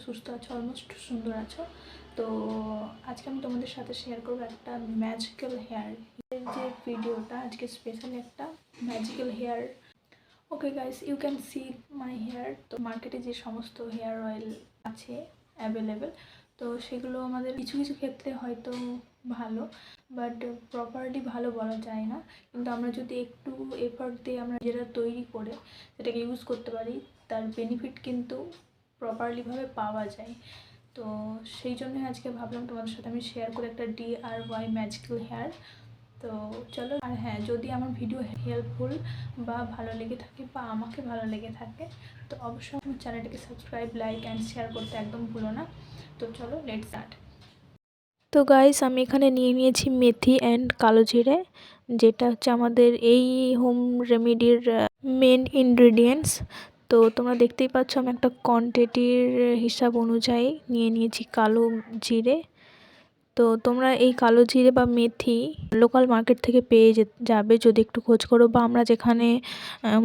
সুস্থ আছো, অলমোস্ট সুন্দর আছো। তো আজকে আমি তোমাদের সাথে শেয়ার করবো একটা ম্যাজিক্যাল হেয়ার যে ভিডিওটা। আজকে স্পেশালি একটা magical hair. Okay guys, you can see my hair. তো মার্কেটে যে সমস্ত হেয়ার অয়েল আছে অ্যাভেলেবেল, তো সেগুলো আমাদের কিছু কিছু ক্ষেত্রে হয়তো ভালো, বাট প্রপারলি ভালো বলা যায় না। কিন্তু আমরা যদি একটু এফর্ট দিয়ে আমরা যেটা তৈরি করে সেটাকে ইউজ করতে পারি, তার বেনিফিট কিন্তু প্রপারলিভাবে পাওয়া যায়। তো সেই জন্যই আজকে ভাবলাম তোমাদের সাথে আমি শেয়ার করে একটা DIY ম্যাজিক্যাল হেয়ার। তো চলো। আর হ্যাঁ, যদি আমার ভিডিও হেল্পফুল বা ভালো লেগে থাকে বা আমাকে ভালো লেগে থাকে, তো অবশ্যই আমার চ্যানেলটাকে সাবস্ক্রাইব, লাইক অ্যান্ড শেয়ার করতে একদম ভুলো না। তো চলো, লেটস স্টার্ট। তো গাইস, আমি এখানে নিয়ে নিয়েছি মেথি অ্যান্ড কালো জিরে, যেটা হচ্ছে আমাদের এই হোম রেমেডির মেন ইনগ্রিডিয়েন্টস। তো তোমরা দেখতেই পাচ্ছ আমি একটা কোয়ান্টিটির হিসাব অনুযায়ী নিয়ে নিয়েছি কালো জিরে। তো তোমরা এই কালো জিরে বা মেথি লোকাল মার্কেট থেকে পেয়ে যাবে যদি একটু খোঁজ করো, বা আমরা যেখানে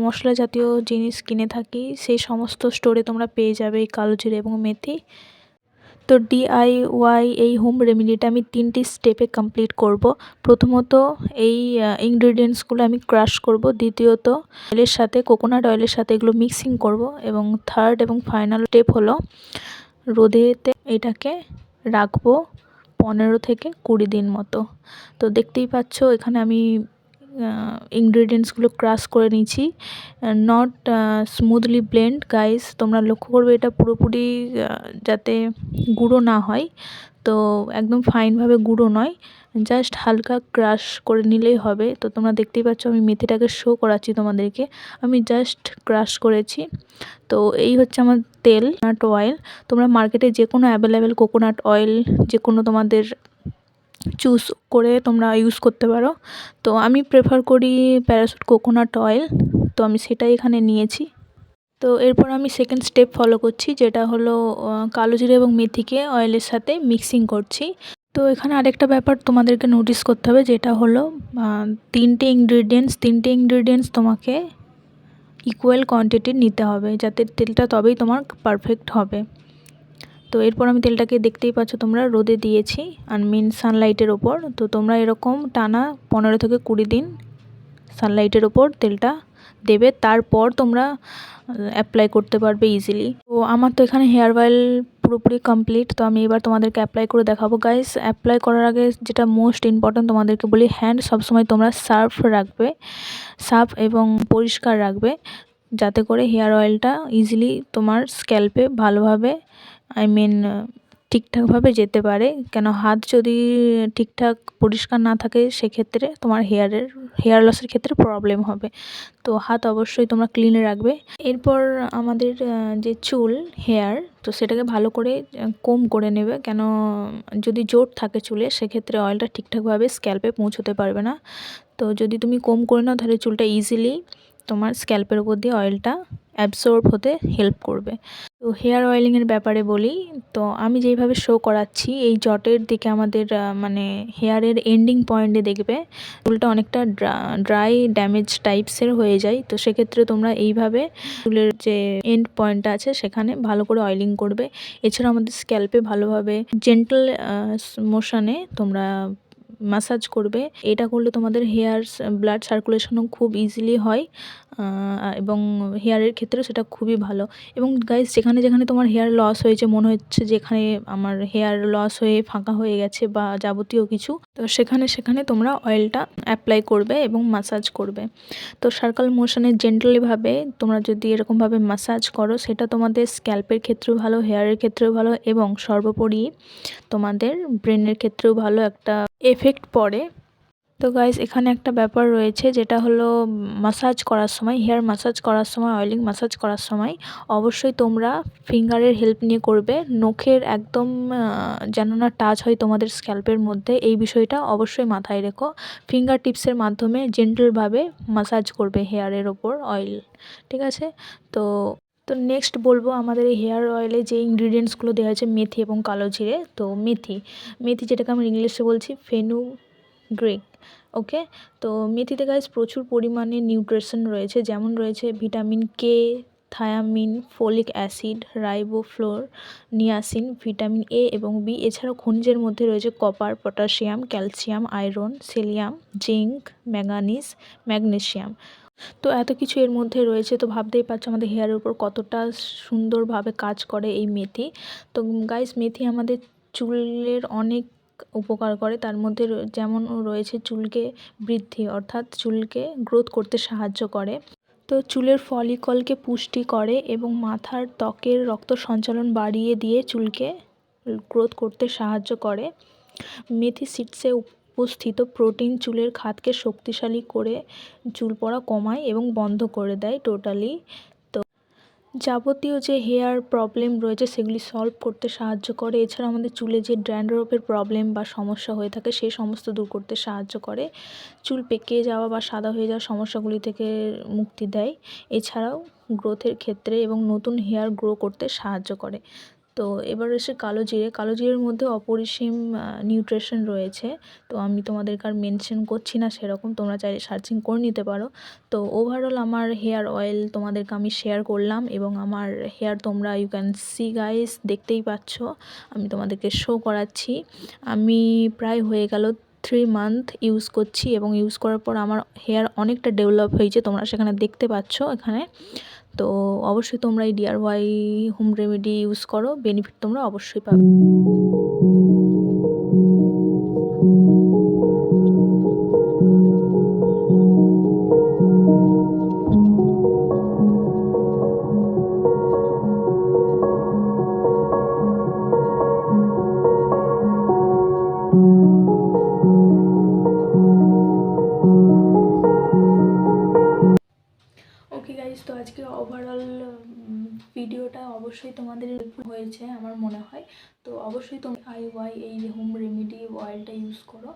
মশলা জাতীয় জিনিস কিনে থাকি সেই সমস্ত স্টোরে তোমরা পেয়ে যাবে এই কালো জিরে এবং মেথি। তো DIY এই হোম রেমেডিটা আমি 3টি স্টেপে কমপ্লিট করব। প্রথমত এই ইনগ্রিডিয়েন্টসগুলো আমি ক্রাশ করব, দ্বিতীয়ত অয়েলের সাথে, কোকোনাট অয়েলের সাথে এগুলো মিক্সিং করব, এবং থার্ড এবং ফাইনাল স্টেপ হলো রোদেতে এটাকে রাখবো 15 থেকে 20 দিন মতো। তো দেখতেই পাচ্ছ এখানে আমি ইনগ্রিডিয়েন্টসগুলো ক্রাশ করে নিয়েছি। নট স্মুথলি ব্লেন্ড গাইস, তোমরা লক্ষ্য করবে এটা পুরোপুরি যাতে গুঁড়ো না হয়। তো একদম ফাইনভাবে গুঁড়ো নয়, জাস্ট হালকা ক্রাশ করে নিলেই হবে। তো তোমরা দেখতেই পাচ্ছ আমি মেথিটাকে শো করাচ্ছি তোমাদেরকে, আমি জাস্ট ক্রাশ করেছি। তো এই হচ্ছে আমার তেল, কোকোনাট অয়েল। তোমরা মার্কেটে যে কোনো অ্যাভেলেবেল কোকোনাট অয়েল যে কোনো তোমাদের চুজ করে তোমরা ইউজ করতে পারো। তো আমি প্রেফার করি প্যারাশুট কোকোনাট অয়েল, তো আমি সেটাই এখানে নিয়েছি। তো এরপর আমি সেকেন্ড স্টেপ ফলো করছি, যেটা হলো কালো জিরে এবং মেথিকে অয়েলের সাথে মিক্সিং করছি। তো এখানে আরেকটা ব্যাপার তোমাদেরকে নোটিস করতে হবে, যেটা হলো তিনটে ইনগ্রিডিয়েন্টস তোমাকে ইকুয়াল কোয়ান্টিটির নিতে হবে, যাতে তেলটা তবেই তোমার পারফেক্ট হবে। তো এরপর আমি তেলটাকে দেখতেই পাচ্ছ তোমরা রোদে দিয়েছি, সানলাইটের ওপর। তো তোমরা এরকম টানা 15 থেকে 20 দিন সানলাইটের ওপর তেলটা দেবে, তারপর তোমরা অ্যাপ্লাই করতে পারবে ইজিলি। তো আমার তো এখানে হেয়ার অয়েল পুরোপুরি কমপ্লিট। তো আমি এবার তোমাদেরকে অ্যাপ্লাই করে দেখাবো গাইস। অ্যাপ্লাই করার আগে যেটা মোস্ট ইম্পর্ট্যান্ট তোমাদেরকে বলি, হ্যান্ড সবসময় তোমরা সার্ফ এবং পরিষ্কার রাখবে, যাতে করে হেয়ার অয়েলটা ইজিলি তোমার স্ক্যাল্পে ভালোভাবে ঠিকঠাকভাবে যেতে পারে। কেন হাত যদি ঠিকঠাক পরিষ্কার না থাকে, সেক্ষেত্রে তোমার হেয়ার লসের ক্ষেত্রে প্রবলেম হবে। তো হাত অবশ্যই তোমরা ক্লিনে রাখবে। এরপর আমাদের যে চুল, হেয়ার, তো সেটাকে ভালো করে কোম করে নেবে। কেন যদি জোট থাকে চুলে, সেক্ষেত্রে অয়েলটা ঠিকঠাকভাবে স্ক্যাল্পে পৌঁছতে পারবে না। তো যদি তুমি কোম করে নাও, তাহলে চুলটা ইজিলি তোমার স্ক্যাল্পের উপর দিয়ে অয়েলটা অ্যাবসর্ব হতে হেল্প করবে। তো হেয়ার অয়েলিংয়ের ব্যাপারে বলি, তো আমি যেইভাবে শো করাচ্ছি, এই জটের দিকে আমাদের হেয়ারের এন্ডিং পয়েন্টে দেখবে চুলটা অনেকটা ড্রাই ড্যামেজ টাইপসের হয়ে যায়। তো সেক্ষেত্রে তোমরা এইভাবে চুলের যে এন্ড পয়েন্টটা আছে সেখানে ভালো করে অয়েলিং করবে। এছাড়া আমাদের স্ক্যাল্পে ভালোভাবে জেন্টল মোশনে তোমরা ম্যাসাজ করবে। এটা করলে তোমাদের ব্লাড সার্কুলেশনও খুব ইজিলি হয়, এবং হেয়ারের ক্ষেত্রেও সেটা খুবই ভালো। এবং গাইস, যেখানে যেখানে তোমার হেয়ার লস হয়েছে, মনে হচ্ছে যেখানে আমার হেয়ার লস হয়ে ফাঁকা হয়ে গেছে বা যাবতীয় কিছু, তো সেখানে সেখানে তোমরা অয়েলটা অ্যাপ্লাই করবে এবং ম্যাসাজ করবে। তো সার্কেল মোশনে জেন্টলিভাবে তোমরা যদি এরকমভাবে ম্যাসাজ করো, সেটা তোমাদের স্ক্যাল্পের ক্ষেত্রেও ভালো, হেয়ারের ক্ষেত্রেও ভালো, এবং সর্বোপরি তোমাদের ব্রেনের ক্ষেত্রেও ভালো একটা এফেক্ট পড়ে। তো গাইস, এখানে একটা ব্যাপার রয়েছে, যেটা হলো ম্যাসাজ করার সময়, হেয়ার ম্যাসাজ করার সময়, অয়েলিং ম্যাসাজ করার সময় অবশ্যই তোমরা ফিঙ্গারের হেল্প নিয়ে করবে। নখের একদম যেন না টাচ হয় তোমাদের স্ক্যাল্পের মধ্যে, এই বিষয়টা অবশ্যই মাথায় রেখো। ফিঙ্গার টিপসের মাধ্যমে জেন্টলভাবে ম্যাসাজ করবে হেয়ারের ওপর অয়েল, ঠিক আছে? তো তো নেক্সট বলবো, আমাদের এই হেয়ার অয়েলে যে ইনগ্রিডিয়েন্টসগুলো দেওয়া হয়েছে, মেথি এবং কালো জিরে। তো মেথি যেটাকে আমরা ইংলিশে বলছি ফেনুগ্রিক। ওকে, তো মেথিতে গাইস প্রচুর পরিমাণে নিউট্রিশন রয়েছে, যেমন রয়েছে vitamin K, thiamine, folic acid, riboflavin, niacin, vitamin A এবং বি। এছাড়াও খনিজের মধ্যে রয়েছে copper, potassium, calcium, iron, selenium, zinc, manganese, magnesium. তো এত কিছু এর মধ্যে রয়েছে, তো ভাবতেই পারছো আমাদের হেয়ারের উপর কতটা সুন্দরভাবে কাজ করে এই মেথি। তো গাইস, মেথি আমাদের চুলের অনেক উপকার করে, তার মধ্যে যেমন রয়েছে চুলকে বৃদ্ধি অর্থাৎ চুলকে গ্রোথ করতে সাহায্য করে। তো চুলের ফলিকলকে পুষ্টি করে এবং মাথার ত্বকের রক্ত সঞ্চালন বাড়িয়ে দিয়ে চুলকে গ্রোথ করতে সাহায্য করে। মেথি সিডসে উপস্থিত প্রোটিন চুলের খাতকে শক্তিশালী করে চুল পড়া কমায় এবং বন্ধ করে দেয় টোটালি। তো যাবতীয় যে হেয়ার প্রবলেম রয়েছে সেগুলি সলভ করতে সাহায্য করে। এছাড়া আমাদের চুলে যে ড্যান্ড্রফের প্রবলেম বা সমস্যা হয়ে থাকে সেই সমস্ত দূর করতে সাহায্য করে। চুল পেকে যাওয়া বা সাদা হয়ে যাওয়ার সমস্যাগুলি থেকে মুক্তি দেয়। এছাড়াও গ্রোথের ক্ষেত্রে এবং নতুন হেয়ার গ্রো করতে সাহায্য করে। তো এবার এসে কালো জিরে। কালো জিরের মধ্যে অপরিসীম নিউট্রিশন রয়েছে, তো আমি তোমাদেরকে আর মেনশন করছি না, সেরকম তোমরা চাইলে সার্চিং করে নিতে পারো। তো ওভারঅল আমার হেয়ার অয়েল তোমাদেরকে আমি শেয়ার করলাম এবং আমার হেয়ার তোমরা ইউ ক্যান সি গাইস, দেখতেই পাচ্ছ, আমি তোমাদেরকে শো করাচ্ছি। আমি প্রায় হয়ে গেল 3 মান্থ ইউজ করছি এবং ইউজ করার পর আমার হেয়ার অনেকটা ডেভেলপ হয়েছে, তোমরা সেখানে দেখতে পাচ্ছ এখানে। তো অবশ্যই তোমরা এই DIY হোম রেমেডি ইউজ করো, বেনিফিট তোমরা অবশ্যই পাবে। ওকে গাইজ, তো আজকে ওভারঅল ভিডিওটা অবশ্যই তোমাদের হয়েছে আমার মনে হয়। তো অবশ্যই তোমরা DIY এই যে হোম রেমেডি অয়েলটা ইউজ করো,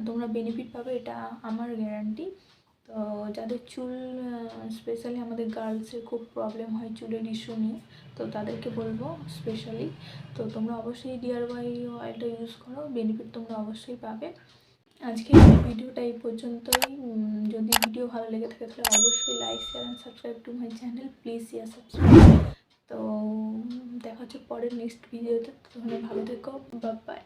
তোমরা বেনিফিট পাবে, এটা আমার গ্যারান্টি। তো যাদের চুল, স্পেশালি আমাদের গার্লসের খুব প্রবলেম হয় চুলের ইস্যু নিয়ে, তো তাদেরকে বলবো স্পেশালি, তো তোমরা অবশ্যই DIY অয়েলটা ইউজ করো, বেনিফিট তোমরা অবশ্যই পাবে। আজকে ভিডিওটা এই পর্যন্তই। যদি ভিডিও ভালো লেগে থাকে তাহলে অবশ্যই like, share and subscribe to my channel, please share subscribe. তো দেখা হচ্ছে পরের নেক্সট ভিডিওতে, তখন ভালো থেকো, বাই বাই।